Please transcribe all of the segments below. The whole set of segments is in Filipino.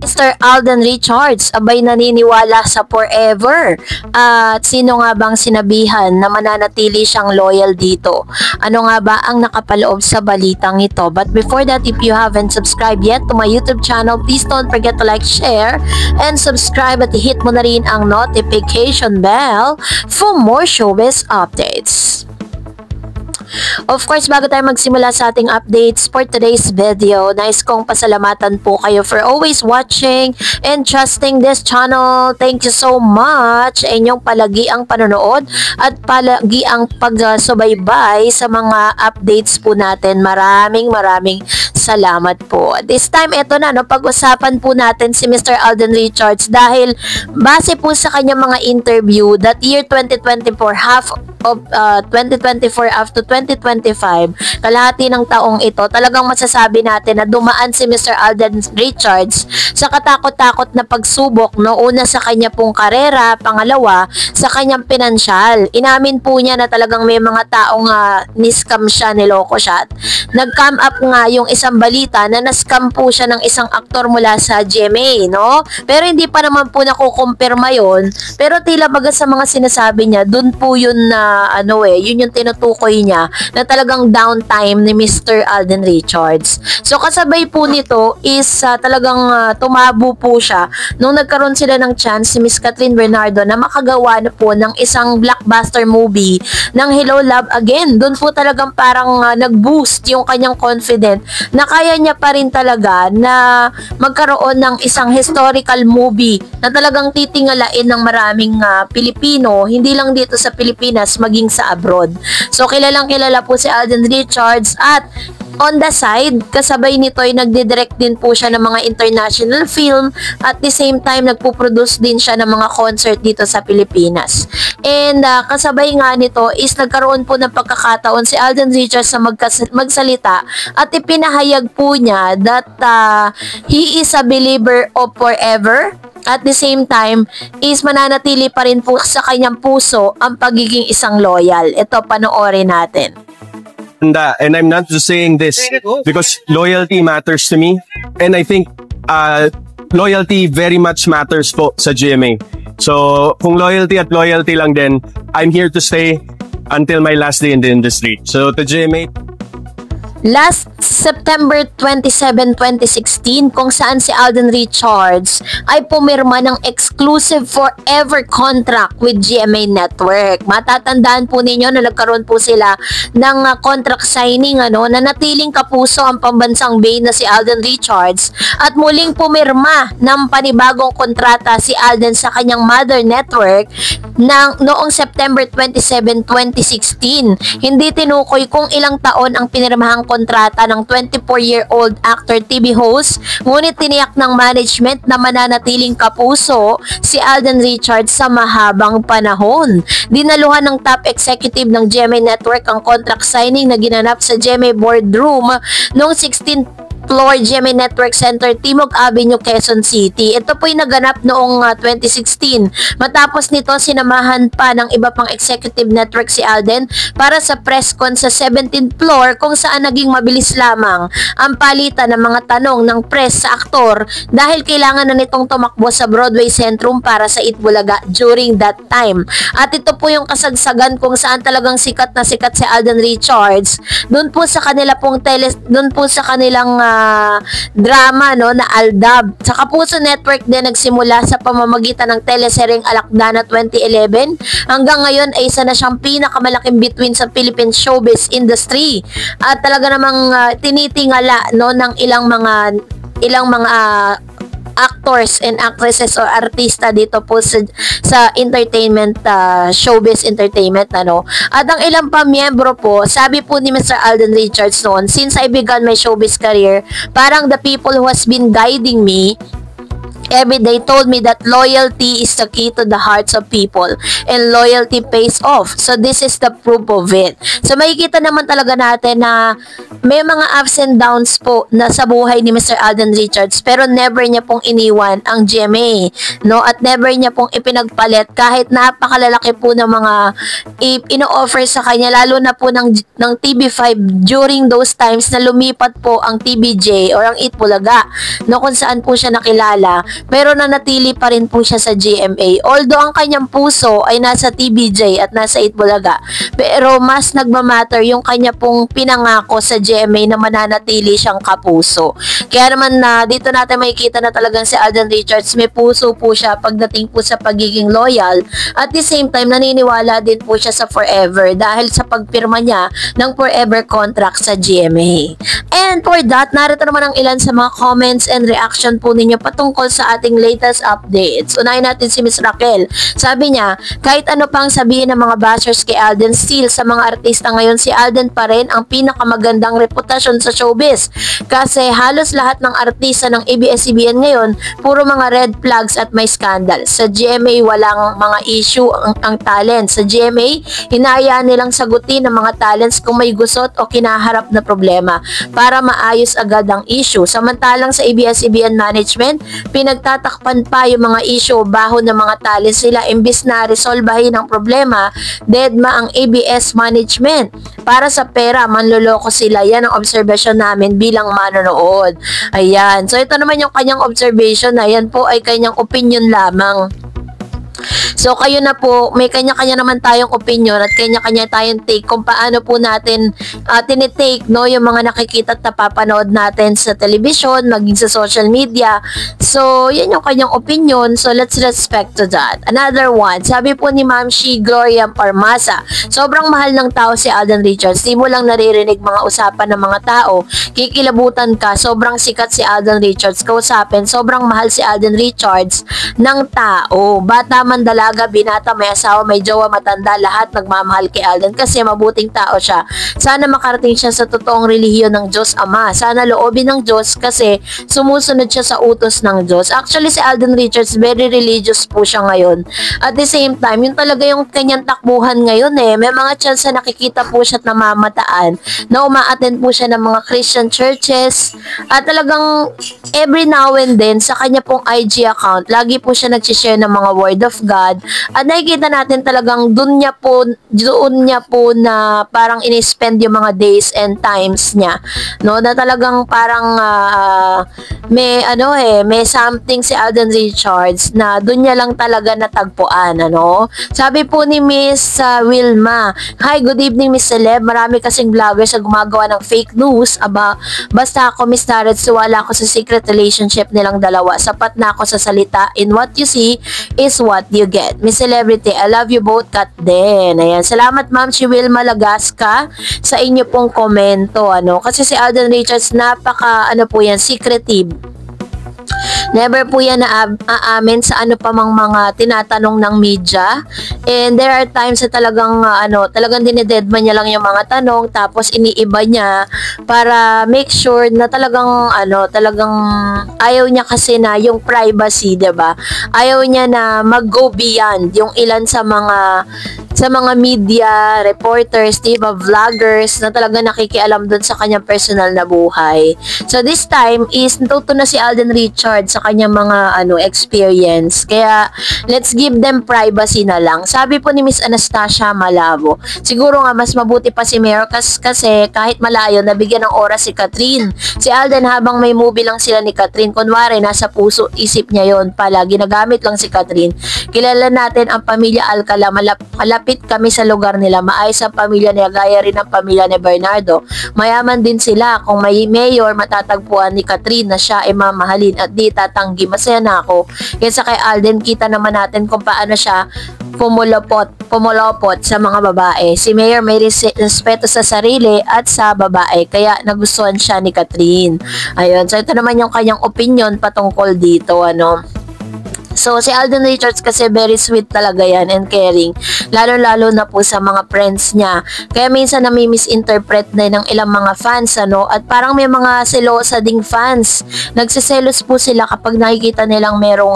Mr. Alden Richards, abay naniniwala sa forever. At sino nga bang sinabihan na mananatili siyang loyal dito? Ano nga ba ang nakapaloob sa balitang ito? But before that, if you haven't subscribed yet to my YouTube channel, please don't forget to like, share, and subscribe at hit mo na rin ang notification bell for more showbiz updates. Of course, bago tayo magsimula sa ating updates for today's video, nais kong pasalamatan po kayo for always watching and trusting this channel. Thank you so much. Inyong palagi ang panonood at palagi ang pagsubaybay sa mga updates po natin. Maraming salamat po. This time, eto na, no, pag-usapan po natin si Mr. Alden Richards dahil base po sa kanyang mga interview that year 2024, half of 2024 up to 2025, kalahati ng taong ito, talagang masasabi natin na dumaan si Mr. Alden Richards sa katakot-takot na pagsubok, no? Una sa kanya pong karera, pangalawa sa kanyang pinansyal. Inamin po niya na talagang may mga taong ni-scam siya, niloko siya. Nag-come up nga yung isang balita na na-scam po siya ng isang aktor mula sa GMA, no? Pero hindi pa naman po nakukumpirma yun. Pero tila baga sa mga sinasabi niya, dun po yun na yun yung tinutukoy niya na talagang downtime ni Mr. Alden Richards. So kasabay po nito is talagang tumabo po siya nung nagkaroon sila ng chance si Miss Catherine Bernardo na makagawa na po ng isang blockbuster movie ng Hello Love Again. Doon po talagang parang nag-boost yung kanyang confident na kaya niya pa rin talaga na magkaroon ng isang historical movie na talagang titingalain ng maraming Pilipino, hindi lang dito sa Pilipinas, maging sa abroad. So kilalang kilala po si Alden Richards at on the side, kasabay nito ay nagdidirect din po siya ng mga international film at the same time nagpo-produce din siya ng mga concert dito sa Pilipinas. And kasabay nga nito is nagkaroon po ng pagkakataon si Alden Richards na magsalita at ipinahayag po niya that he is a believer of forever. At the same time, is mananatili pa rin po sa kanyang puso ang pagiging isang loyal. Ito, panoorin natin. And I'm not just saying this because loyalty matters to me. And I think loyalty very much matters po sa GMA. So, kung loyalty at loyalty lang din, I'm here to stay until my last day in the industry. So, to GMA... Last September 27, 2016, kung saan si Alden Richards ay pumirma ng exclusive forever contract with GMA Network. Matatandaan po ninyo na nagkaroon po sila ng contract signing, na natiling kapuso ang pambansang Bay na si Alden Richards at muling pumirma ng panibagong kontrata si Alden sa kanyang mother network noong September 27, 2016. Hindi tinukoy kung ilang taon ang pinirmahang kontrata ng 24-year-old actor TV host, ngunit tiniyak ng management na mananatiling kapuso si Alden Richards sa mahabang panahon. Dinaluhan ng top executive ng GMA Network ang contract signing na ginanap sa GMA boardroom noong 16th floor GMA Network Center, Timog Avenue, Quezon City. Ito po'y naganap noong 2016. Matapos nito, sinamahan pa ng iba pang executive network si Alden para sa press con sa 17th floor kung saan naging mabilis lamang ang palitan ng mga tanong ng press sa aktor dahil kailangan na nitong tumakbo sa Broadway Centrum para sa Itbulaga during that time. At ito po yung kasagsagan kung saan talagang sikat na sikat si Alden Richards. Doon po sa kanilang drama na Aldab. Sa Kapuso Network din nagsimula sa pamamagitan ng teleseryeng Alakdana 2011. Hanggang ngayon ay isa na siyang pinakamalaking bituin sa Philippine showbiz industry. At talaga namang tinitingala ng ilang mga actors and actresses or artista dito po sa entertainment, showbiz entertainment, At ang ilang pa miyembro po, sabi po ni Mr. Alden Richards noon, since I began my showbiz career, parang the people who has been guiding me every day told me that loyalty is the key to the hearts of people and loyalty pays off. So this is the proof of it. So makikita naman talaga natin na may mga ups and downs po na sa buhay ni Mr. Alden Richards, pero never niya pong iniwan ang GMA, no? At never niya pong ipinagpalit kahit napakalalaki po ng mga ino-offer sa kanya, lalo na po ng TV5 during those times na lumipat po ang TBJ or ang Eat Bulaga, no, kung saan po siya nakilala. Pero nanatili pa rin po siya sa GMA. Although ang kanyang puso ay nasa TBJ at nasa Itbulaga, pero mas nagmamatter yung kanya pong pinangako sa GMA na mananatili siyang kapuso. Kaya naman na dito natin makikita na talagang si Alden Richards may puso po siya pagdating po sa pagiging loyal. At the same time, naniniwala din po siya sa forever dahil sa pagpirma niya ng forever contract sa GMA. And for that, narito naman ang ilan sa mga comments and reaction po ninyo patungkol sa ating latest updates. Unahin natin si Miss Raquel. Sabi niya, kahit ano pang sabihin ng mga bashers kay Alden, still sa mga artista ngayon, si Alden pa rin ang pinakamagandang reputasyon sa showbiz. Kasi halos lahat ng artista ng ABS-CBN ngayon, puro mga red flags at may scandal. Sa GMA, walang mga issue ang talent. Sa GMA, hinahayaan nilang sagutin ng mga talents kung may gusot o kinaharap na problema para maayos agad ang issue. Samantalang sa ABS-CBN management, pinagtatakpan pa yung mga issue baho ng mga talents sila imbis na resolbahin ang problema, deadma ang ABS management. Para sa pera, manloloko sila. Yan ang observation namin bilang manonood. Ayan. So ito naman yung kanyang observation na yan po ay kanyang opinion lamang. So kayo na po, may kanya-kanya naman tayong opinion at kanya-kanya tayong take kung paano po natin tinitake, no, yung mga nakikita at napapanood natin sa television, maging sa social media. So yan yung kanyang opinion, so let's respect to that. Another one, sabi po ni Ma'am Shi Gloria Parmasa, sobrang mahal ng tao si Alden Richards, di mo lang naririnig mga usapan ng mga tao, kikilabutan ka, sobrang sikat si Alden Richards, kausapin, sobrang mahal si Alden Richards ng tao, bata man, dalaga, binata, may asawa, may jowa, matanda, lahat nagmamahal kay Alden kasi mabuting tao siya. Sana makarating siya sa totoong relihiyon ng Diyos Ama. Sana loobin ng Diyos kasi sumusunod siya sa utos ng Diyos. Actually, si Alden Richards, very religious po siya ngayon. At the same time, yun talaga yung kanyang takbuhan ngayon eh. May mga chance na nakikita po siya at namamataan na uma-attend po siya ng mga Christian churches. At talagang every now and then, sa kanya pong IG account, lagi po siya nag-share ng mga word of God. At nakikita natin talagang doon niya po na parang ini-spend yung mga days and times niya. No, na talagang parang may something si Alden Richards na doon niya lang talaga natagpuan, ano. Sabi po ni Miss Wilma, hi, good evening Miss Celeb. Marami kasing vloggers na gumagawa ng fake news. Basta ako, Miss Tarot, wala ako sa secret relationship nilang dalawa. Sapat na ako sa salita. In what you see is what you get. Miss Celebrity, I love you both, cut din. Ayan, salamat Ma'am si Wilma Lagasca sa inyo pong komento, ano. Kasi si Alden Richards, napaka, secretive. Never po yan aamin sa ano pa mang mga tinatanong ng media. And there are times na talagang dinededma niya lang yung mga tanong tapos iniiba niya para make sure na talagang ayaw niya kasi na yung privacy, 'di ba? Ayaw niya na mag-go beyond yung ilan sa mga media, reporters, diba, vloggers na talaga nakikialam dun sa kanyang personal na buhay. So this time is natuto na si Alden Richards sa kanyang mga experience. Kaya let's give them privacy na lang. Sabi po ni Miss Anastasia Malavo, siguro nga mas mabuti pa si Mayor kasi kahit malayo nabigyan ng oras si Catherine. Si Alden habang may movie lang sila ni Catherine, kunwari nasa puso isip niya yon pala, ginagamit lang si Catherine. Kilala natin ang pamilya Alcala, malapit kami sa lugar nila, maayos ang pamilya niya, gaya rin ang pamilya ni Bernardo. Mayaman din sila, kung may mayor matatagpuan ni Catherine na siya ay mamahalin at di tatanggi. Masaya na ako. Kaysa kay Alden, kita naman natin kung paano siya pumulopot sa mga babae. Si Mayor may respeto sa sarili at sa babae, kaya nagustuhan siya ni Catherine. Ayun, so ito naman yung kanyang opinion patungkol dito, ano. So, si Alden Richards kasi very sweet talaga yan and caring. Lalo-lalo na po sa mga friends niya. Kaya minsan nami-misinterpret na ng ilang mga fans, ano? At parang may mga selosa ding fans. Nagsiselos po sila kapag nakikita nilang merong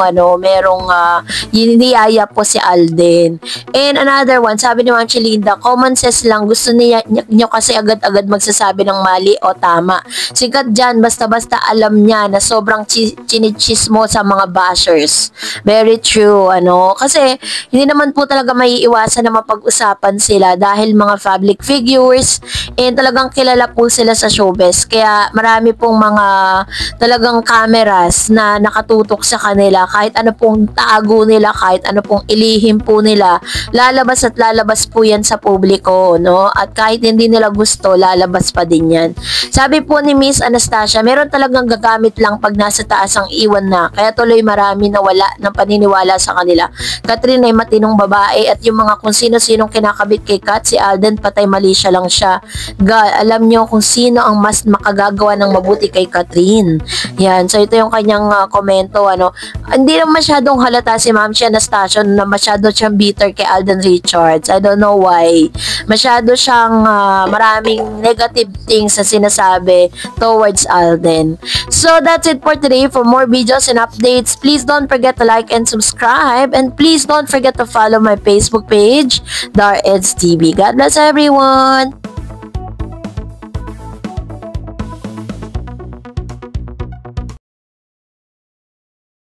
yiniyaya po si Alden. And another one, sabi ni Ma'am Chilinda, common sense lang, gusto niyo kasi agad-agad magsasabi ng mali o tama. Sikat dyan, basta-basta alam niya na sobrang chinichismo sa mga bashers. Very true, ano? Kasi, hindi naman po talaga maiiwasan na mapag-usapan sila dahil mga public figures and talagang kilala po sila sa showbiz. Kaya, marami pong mga talagang cameras na nakatutok sa kanila. Kahit ano pong tago nila, kahit ano pong ilihim po nila, lalabas at lalabas po yan sa publiko, no? At kahit hindi nila gusto, lalabas pa din yan. Sabi po ni Miss Anastasia, meron talagang gagamit lang pag nasa taas ang iwan na. Kaya tuloy marami na wala ng paniniwala sa kanila. Catherine ay matinong babae at yung mga kung sino-sinong kinakabit kay Kat, si Alden patay mali siya lang siya. God, alam nyo kung sino ang mas makagagawa ng mabuti kay Catherine. Yan, so ito yung kanyang komento, ano. Hindi na masyadong halata si Ma'am Anastasia na masyado siyang bitter kay Alden Richards. I don't know why. Masyado siyang maraming negative things na sinasabi towards Alden. So that's it for today. For more videos and updates, please don't forget to like and subscribe, and please don't forget to follow my Facebook page, Dar Eds TV. God bless everyone!